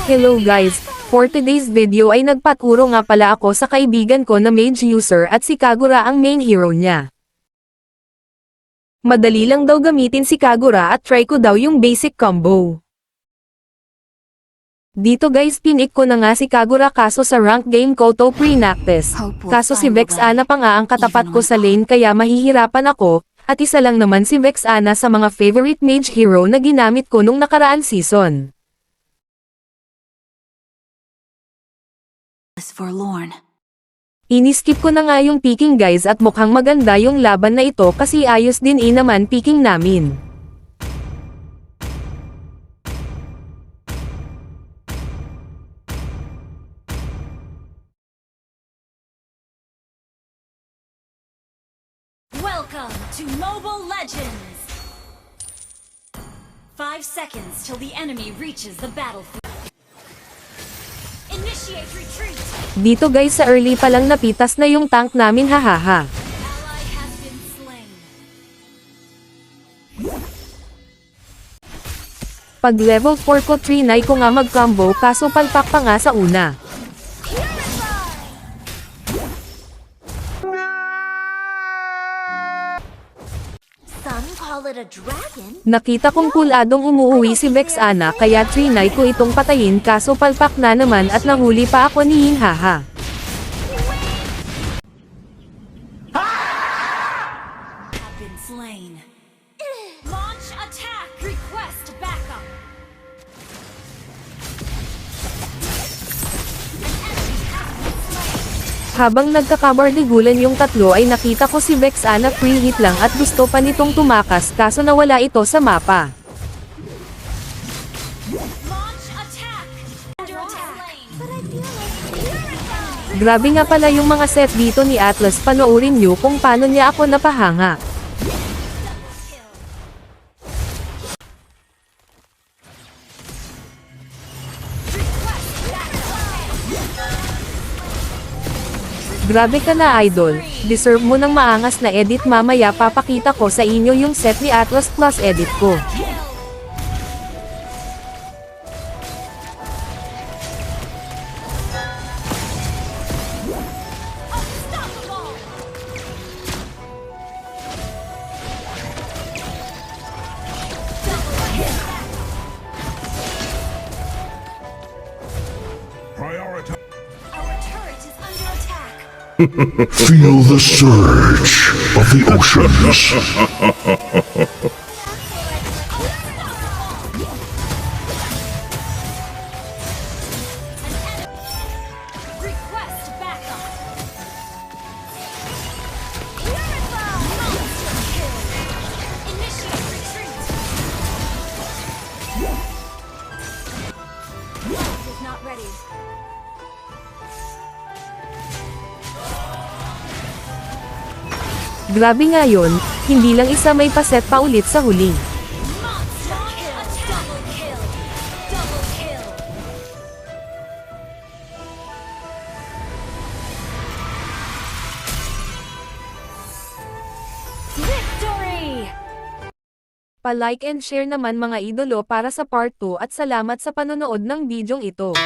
Hello guys, for today's video ay nagpaturo nga pala ako sa kaibigan ko na mage user at si Kagura ang main hero niya. Madali lang daw gamitin si Kagura at try ko daw yung basic combo. Dito guys pinik ko na nga si Kagura kaso sa rank game ko to pre-practice. Kaso si Vexana pa nga ang katapat ko sa lane kaya mahihirapan ako, at isa lang naman si Vexana sa mga favorite mage hero na ginamit ko nung nakaraan season. Forlorn. Iniskip ko na nga yung picking guys at mukhang maganda yung laban na ito kasi ayos din naman picking namin. Welcome to Mobile Legends! 5 seconds till the enemy reaches the battlefield. Initiate retreat! Dito guys sa early pa lang napitas na yung tank namin hahaha. Ally has been slain. Pag level 4 ko trinay ko nga mag-combo kaso palpak pa nga sa una. Some call it a dragon. Nakita kong puladong umuuwi si Vexana kaya trinay ko itong patayin kaso palpak na naman at nahuli pa ako ni Hinhaha. Have been slain. Launch attack! Request backup! Habang nagkakabardigulan yung tatlo ay nakita ko si Vexana free hit lang at gusto pa nitong tumakas kaso nawala ito sa mapa. Launch attack! Under attack! But I feel like Grabe nga pala yung mga set dito ni Atlas, panoorin nyo kung paano niya ako napahanga. Grabe ka na idol, deserve mo ng maangas na edit. Mamaya papakita ko sa inyo yung set ni Atlas plus edit ko. Feel the surge of the oceans. request backup! Initiate retreat! Is not ready. Grabe nga yun, hindi lang isa may paset pa ulit sa huli. Monster kill! Double kill! Double kill! Victory! Pa-like and share naman mga idolo para sa part 2 at salamat sa panonood ng bidyong ito.